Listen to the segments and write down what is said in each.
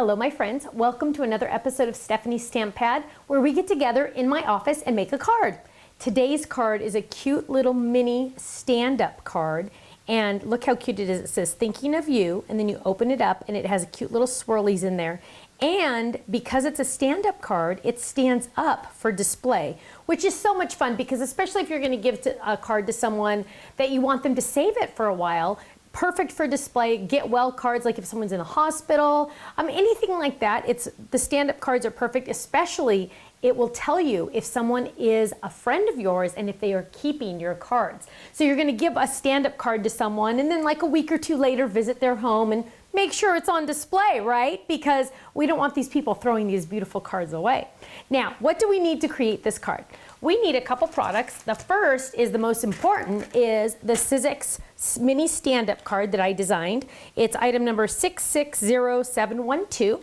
Hello my friends, welcome to another episode of Stephanie's Stamp Pad, where we get together in my office and make a card. Today's card is a cute little mini stand-up card, and look how cute it is. It says thinking of you, and then you open it up and it has cute little swirlies in there. And because it's a stand-up card, it stands up for display, which is so much fun because especially if you're going to give a card to someone that you want them to save it for a while, perfect for display. Get well cards, like if someone's in the hospital, anything like that. The stand-up cards are perfect, especially it will tell you if someone is a friend of yours and if they are keeping your cards. So you're going to give a stand-up card to someone and then like a week or two later visit their home and make sure it's on display, right? Because we don't want these people throwing these beautiful cards away. Now, what do we need to create this card? We need a couple products. The first is the most important, is the Sizzix mini stand-up card that I designed. It's item number 660712.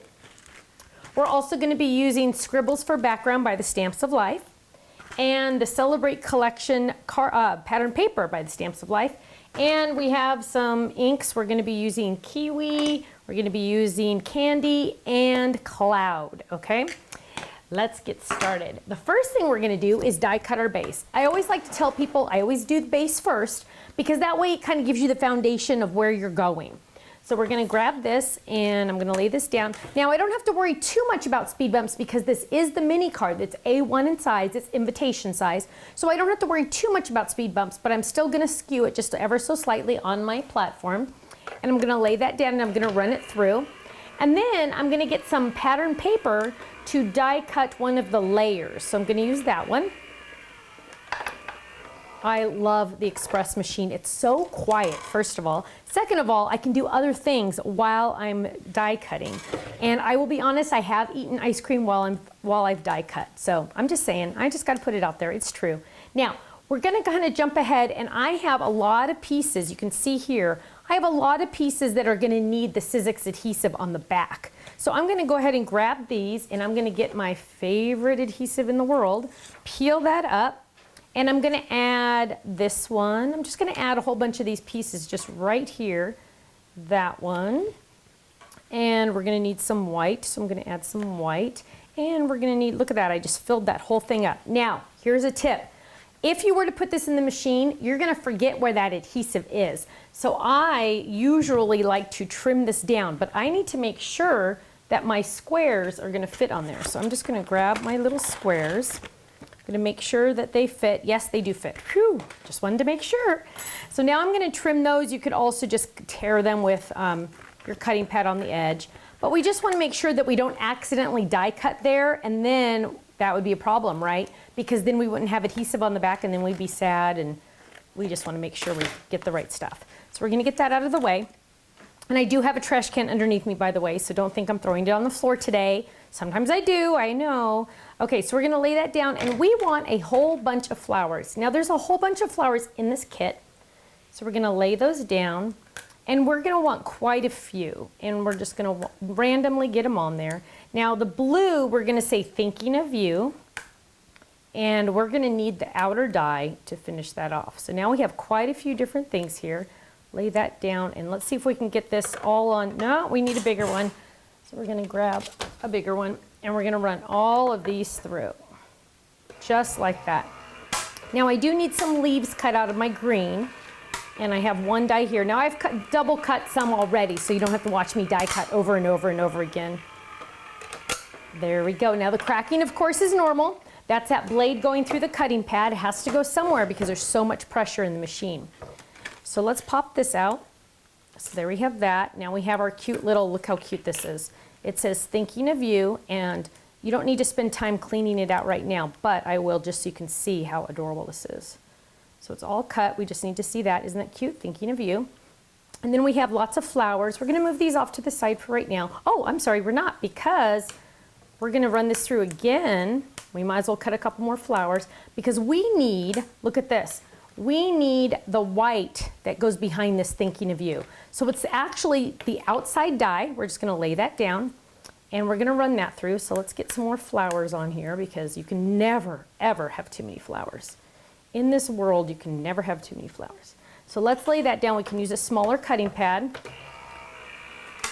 We're also going to be using Scribbles for Background by the Stamps of Life and the Celebrate Collection pattern paper by the Stamps of Life. And we have some inks. We're going to be using Kiwi, we're going to be using Candy, and Cloud, okay? Let's get started. The first thing we're going to do is die cut our base. I always like to tell people I always do the base first because that way it kind of gives you the foundation of where you're going. So we're going to grab this and I'm going to lay this down. Now I don't have to worry too much about speed bumps because this is the mini card. It's A1 in size, it's invitation size. So I don't have to worry too much about speed bumps, but I'm still going to skew it just ever so slightly on my platform. And I'm going to lay that down and I'm going to run it through. And then I'm going to get some pattern paper to die cut one of the layers. So I'm going to use that one. I love the Express machine. It's so quiet, first of all. Second of all, I can do other things while I'm die cutting. And I will be honest, I have eaten ice cream while I've die cut. So I'm just saying, I just got to put it out there. It's true. Now, we're going to kind of jump ahead, and I have a lot of pieces. You can see here, I have a lot of pieces that are going to need the Sizzix adhesive on the back. So I'm going to go ahead and grab these, and I'm going to get my favorite adhesive in the world, peel that up, and I'm going to add this one. I'm just going to add a whole bunch of these pieces just right here. That one. And we're going to need some white, so I'm going to add some white. And we're going to need, look at that, I just filled that whole thing up. Now, here's a tip. If you were to put this in the machine, you're going to forget where that adhesive is. So I usually like to trim this down, but I need to make sure that my squares are going to fit on there. So I'm just going to grab my little squares. I'm going to make sure that they fit. Yes, they do fit. Whew, just wanted to make sure. So now I'm going to trim those. You could also just tear them with your cutting pad on the edge. But we just want to make sure that we don't accidentally die cut there, and then that would be a problem, right? Because then we wouldn't have adhesive on the back and then we'd be sad, and we just want to make sure we get the right stuff. So we're going to get that out of the way. And I do have a trash can underneath me, by the way, so don't think I'm throwing it on the floor today. Sometimes I do, I know. Okay, so we're going to lay that down, and we want a whole bunch of flowers. Now there's a whole bunch of flowers in this kit, so we're going to lay those down, and we're going to want quite a few, and we're just going to randomly get them on there. Now the blue, we're going to say thinking of you, and we're going to need the outer die to finish that off. So now we have quite a few different things here. Lay that down, and let's see if we can get this all on. No, we need a bigger one. So we're going to grab a bigger one, and we're going to run all of these through, just like that. Now I do need some leaves cut out of my green, and I have one die here. Now I've double cut some already, so you don't have to watch me die cut over and over and over again. There we go. Now the cracking, of course, is normal. That's that blade going through the cutting pad. It has to go somewhere because there's so much pressure in the machine. So let's pop this out. So there we have that. Now we have our cute little, look how cute this is. It says thinking of you, and you don't need to spend time cleaning it out right now, but I will just so you can see how adorable this is. So it's all cut. We just need to see that. Isn't that cute? Thinking of you. And then we have lots of flowers. We're going to move these off to the side for right now. Oh, I'm sorry, we're not, because we're going to run this through again. We might as well cut a couple more flowers because we need, look at this, we need the white that goes behind this thinking of you. So it's actually the outside die. We're just going to lay that down, and we're going to run that through. So let's get some more flowers on here because you can never, ever have too many flowers. In this world, you can never have too many flowers. So let's lay that down. We can use a smaller cutting pad.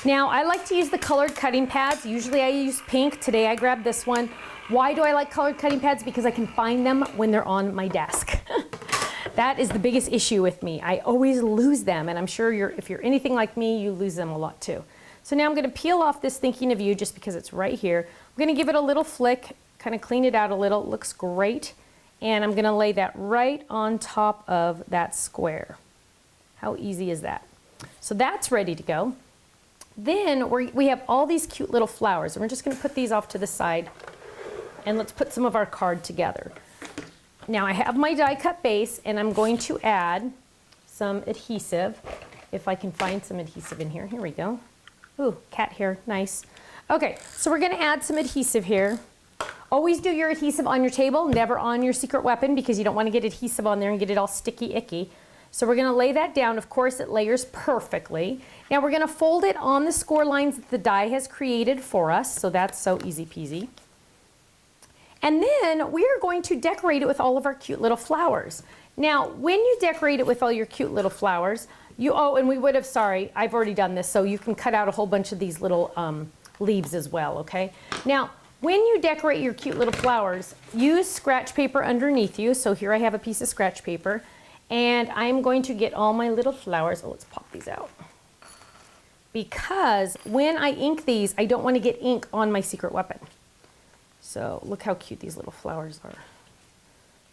Now, I like to use the colored cutting pads. Usually I use pink. Today I grabbed this one. Why do I like colored cutting pads? Because I can find them when they're on my desk. That is the biggest issue with me. I always lose them, and I'm sure if you're anything like me, you lose them a lot too. So now I'm going to peel off this Thinking of You just because it's right here. I'm going to give it a little flick, kind of clean it out a little. It looks great. And I'm going to lay that right on top of that square. How easy is that? So that's ready to go. Then we have all these cute little flowers, and we're just going to put these off to the side, and let's put some of our card together. Now I have my die cut base, and I'm going to add some adhesive, if I can find some adhesive in here. Here we go. Ooh, cat hair, nice. Okay, so we're going to add some adhesive here. Always do your adhesive on your table, never on your secret weapon, because you don't want to get adhesive on there and get it all sticky icky. So we're going to lay that down. Of course, it layers perfectly. Now we're going to fold it on the score lines that the die has created for us. So that's so easy peasy. And then we are going to decorate it with all of our cute little flowers. Now, when you decorate it with all your cute little flowers, and we would have, sorry, I've already done this, so you can cut out a whole bunch of these little leaves as well, okay? Now, when you decorate your cute little flowers, use scratch paper underneath you. So here I have a piece of scratch paper. And I'm going to get all my little flowers. Oh, let's pop these out. Because when I ink these, I don't want to get ink on my secret weapon. So look how cute these little flowers are.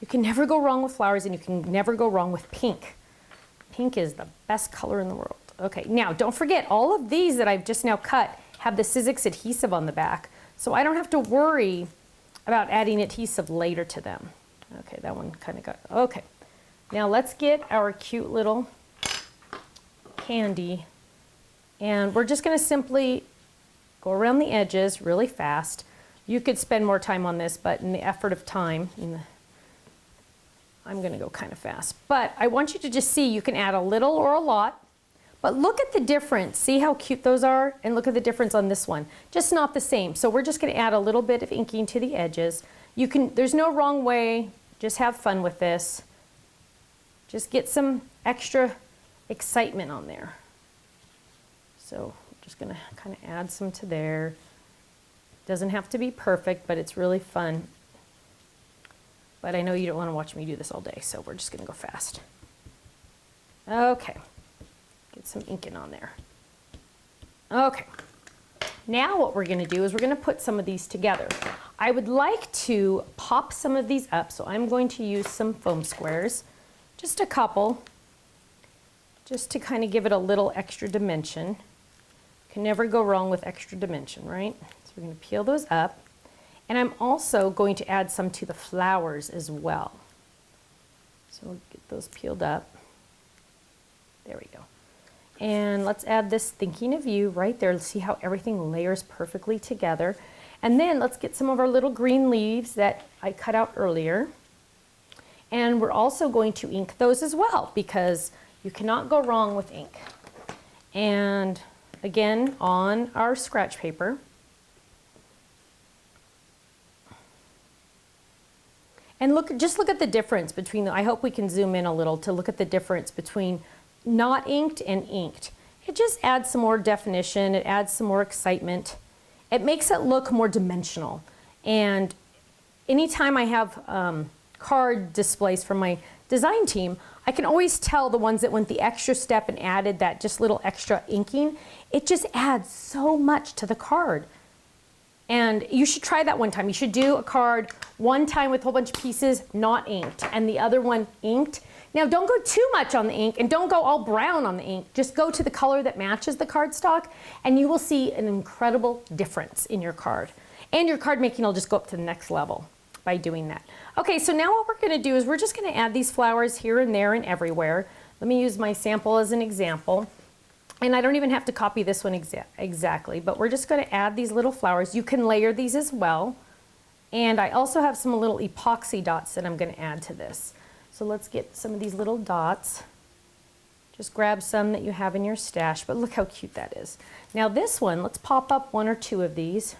You can never go wrong with flowers, and you can never go wrong with pink. Pink is the best color in the world. Okay, now don't forget, all of these that I've just now cut have the Sizzix adhesive on the back. So I don't have to worry about adding adhesive later to them. Okay, that one kind of got, okay. Now let's get our cute little candy, and we're just going to simply go around the edges really fast. You could spend more time on this, but in the effort of time, I'm going to go kind of fast. But I want you to just see, you can add a little or a lot, but look at the difference. See how cute those are? And look at the difference on this one. Just not the same. So we're just going to add a little bit of inking to the edges. There's no wrong way. Just have fun with this. Just get some extra excitement on there. So I'm just going to kind of add some to there. Doesn't have to be perfect, but it's really fun. But I know you don't want to watch me do this all day, so we're just going to go fast. Okay. Get some inking on there. Okay. Now what we're going to do is we're going to put some of these together. I would like to pop some of these up, so I'm going to use some foam squares. Just a couple, just to kind of give it a little extra dimension. Can never go wrong with extra dimension, right? So we're going to peel those up. And I'm also going to add some to the flowers as well. So we'll get those peeled up. There we go. And let's add this Thinking of You right there. Let's see how everything layers perfectly together. And then let's get some of our little green leaves that I cut out earlier. And we're also going to ink those as well, because you cannot go wrong with ink. And again, on our scratch paper. And just look at the difference between I hope we can zoom in a little to look at the difference between not inked and inked. It just adds some more definition. It adds some more excitement. It makes it look more dimensional. And anytime I have card displays from my design team, I can always tell the ones that went the extra step and added that just little extra inking. It just adds so much to the card. And you should try that one time. You should do a card one time with a whole bunch of pieces not inked and the other one inked. Now don't go too much on the ink and don't go all brown on the ink. Just go to the color that matches the cardstock and you will see an incredible difference in your card. And your card making will just go up to the next level by doing that. Okay, so now what we're going to do is we're just going to add these flowers here and there and everywhere. Let me use my sample as an example. And I don't even have to copy this one exactly, but we're just going to add these little flowers. You can layer these as well. And I also have some little epoxy dots that I'm going to add to this. So let's get some of these little dots. Just grab some that you have in your stash, but look how cute that is. Now this one, let's pop up one or two of these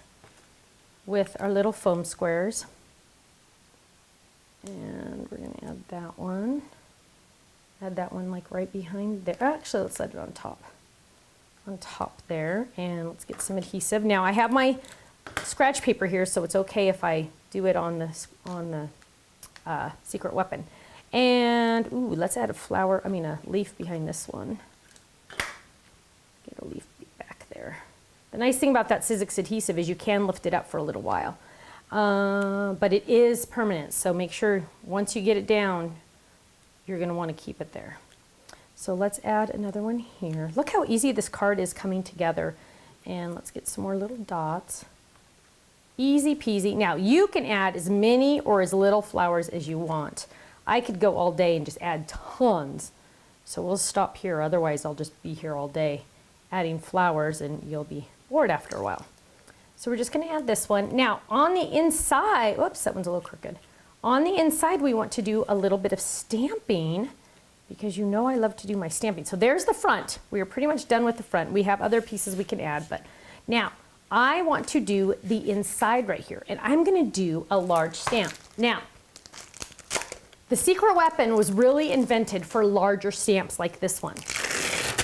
with our little foam squares. And we're going to add that one. Add that one like right behind there. Actually, let's set it on top. on top there, and let's get some adhesive. Now I have my scratch paper here, so it's okay if I do it on the secret weapon. And ooh, let's add a leaf behind this one. Get a leaf back there. The nice thing about that Sizzix adhesive is you can lift it up for a little while, but it is permanent. So make sure once you get it down, you're going to want to keep it there. So let's add another one here. Look how easy this card is coming together. And let's get some more little dots. Easy peasy. Now you can add as many or as little flowers as you want. I could go all day and just add tons. So we'll stop here, otherwise I'll just be here all day adding flowers and you'll be bored after a while. So we're just going to add this one. Now on the inside, whoops, that one's a little crooked. On the inside we want to do a little bit of stamping, because you know I love to do my stamping. So there's the front. We are pretty much done with the front. We have other pieces we can add, but now I want to do the inside right here, and I'm going to do a large stamp. Now, the secret weapon was really invented for larger stamps like this one.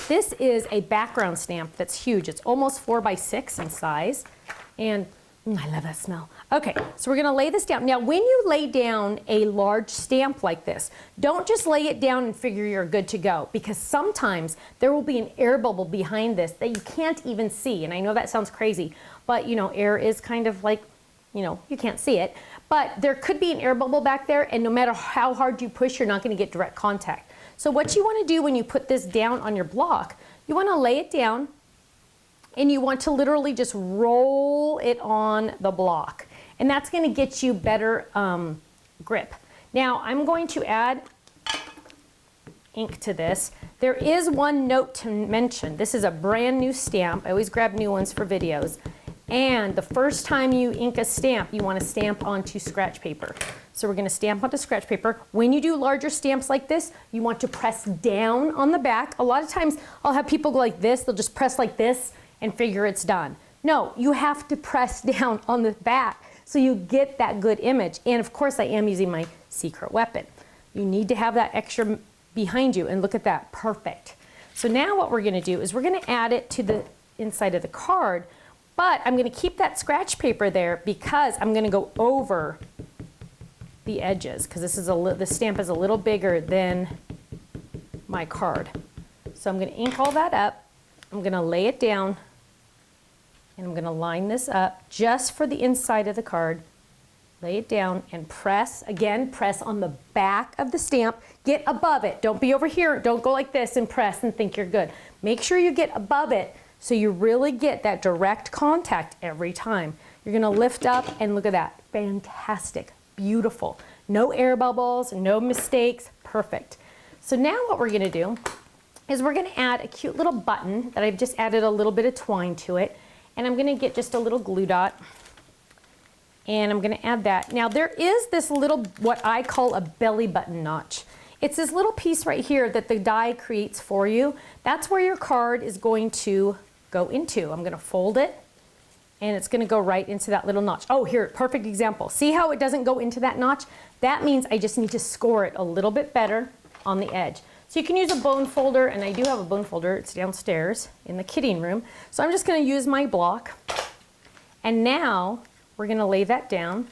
This is a background stamp that's huge. It's almost 4 by 6 in size, and I love that smell. Okay, so we're gonna lay this down. Now, when you lay down a large stamp like this, don't just lay it down and figure you're good to go, because sometimes there will be an air bubble behind this that you can't even see. And I know that sounds crazy, but you know, air is kind of like, you know, you can't see it, but there could be an air bubble back there, and no matter how hard you push, you're not gonna get direct contact. So what you wanna do when you put this down on your block, you wanna lay it down, and you want to literally just roll it on the block. And that's gonna get you better grip. Now I'm going to add ink to this. There is one note to mention. This is a brand new stamp. I always grab new ones for videos. And the first time you ink a stamp, you wanna stamp onto scratch paper. So we're gonna stamp onto scratch paper. When you do larger stamps like this, you want to press down on the back. A lot of times I'll have people go like this, they'll just press like this and figure it's done. No, you have to press down on the back so you get that good image. And of course I am using my secret weapon. You need to have that extra behind you, and look at that, perfect. So now what we're gonna do is we're gonna add it to the inside of the card, but I'm gonna keep that scratch paper there because I'm gonna go over the edges, because the stamp is a little bigger than my card. So I'm gonna ink all that up. I'm gonna lay it down, and I'm gonna line this up just for the inside of the card. Lay it down and press, again, press on the back of the stamp. Get above it. Don't be over here. Don't go like this and press and think you're good. Make sure you get above it so you really get that direct contact every time. You're gonna lift up, and look at that. Fantastic, beautiful. No air bubbles, no mistakes, perfect. So now what we're gonna do is we're gonna add a cute little button that I've just added a little bit of twine to it. And I'm gonna get just a little glue dot, and I'm gonna add that. Now there is this little, what I call a belly button notch. It's this little piece right here that the die creates for you. That's where your card is going to go into. I'm gonna fold it, and it's gonna go right into that little notch. Oh, here, perfect example. See how it doesn't go into that notch? That means I just need to score it a little bit better on the edge. So you can use a bone folder, and I do have a bone folder. It's downstairs in the kitting room. So I'm just gonna use my block. And now we're gonna lay that down.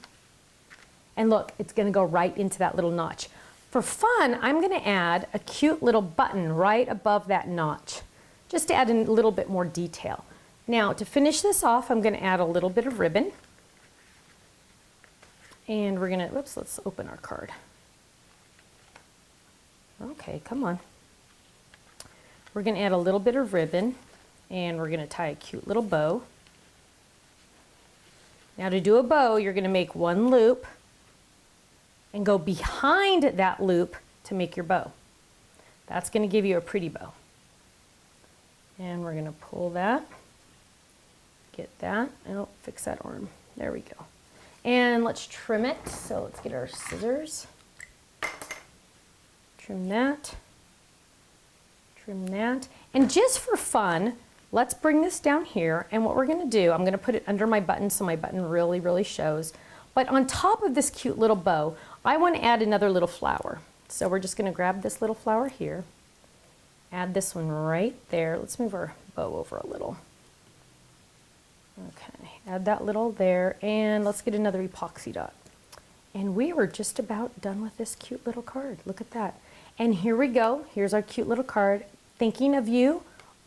And look, it's gonna go right into that little notch. For fun, I'm gonna add a cute little button right above that notch, just to add a little bit more detail. Now, to finish this off, I'm gonna add a little bit of ribbon. And we're gonna, whoops, let's open our card. Okay, come on. We're gonna add a little bit of ribbon, and we're gonna tie a cute little bow. Now to do a bow, you're gonna make one loop and go behind that loop to make your bow. That's gonna give you a pretty bow. And we're gonna pull that, get that, oh, fix that arm. There we go. And let's trim it. So let's get our scissors. Trim that, and just for fun, let's bring this down here, and what we're gonna do, I'm gonna put it under my button so my button really, really shows, but on top of this cute little bow, I wanna add another little flower. So we're just gonna grab this little flower here, add this one right there. Let's move our bow over a little. Okay, add that little there, and let's get another epoxy dot. And we were just about done with this cute little card. Look at that. And here we go. Here's our cute little card. Thinking of you.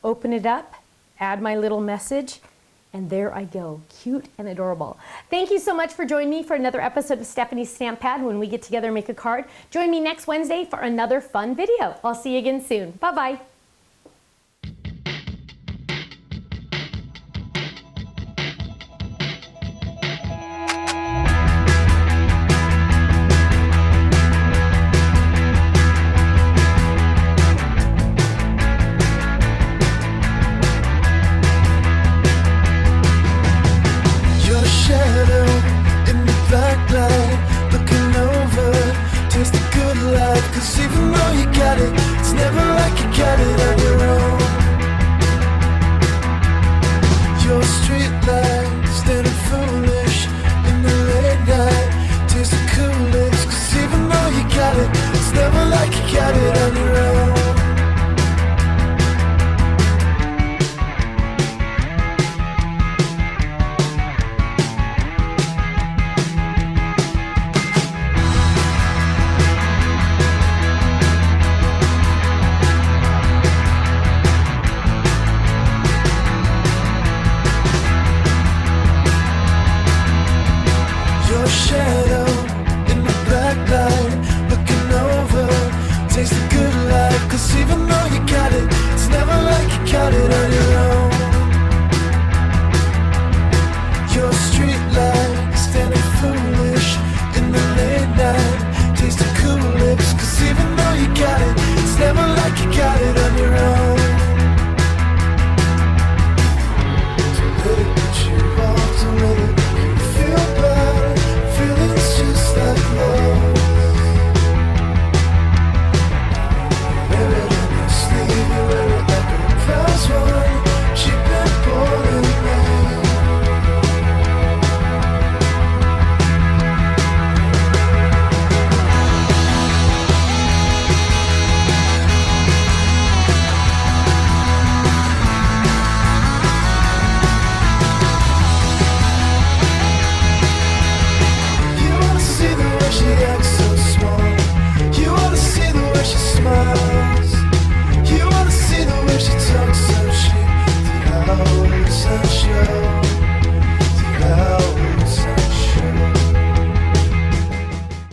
Open it up, add my little message, and there I go. Cute and adorable. Thank you so much for joining me for another episode of Stephanie's Stamp Pad when we get together and make a card. Join me next Wednesday for another fun video. I'll see you again soon. Bye-bye. Cause even though you got it, it's never like you got it on your own. Your street light, standing foolish in the late night, taste the coolest. Cause even though you got it, it's never like you got it on your own. Shadow in the black light, looking over, taste the good life. Cause even though you got it, it's never like you got it on your own.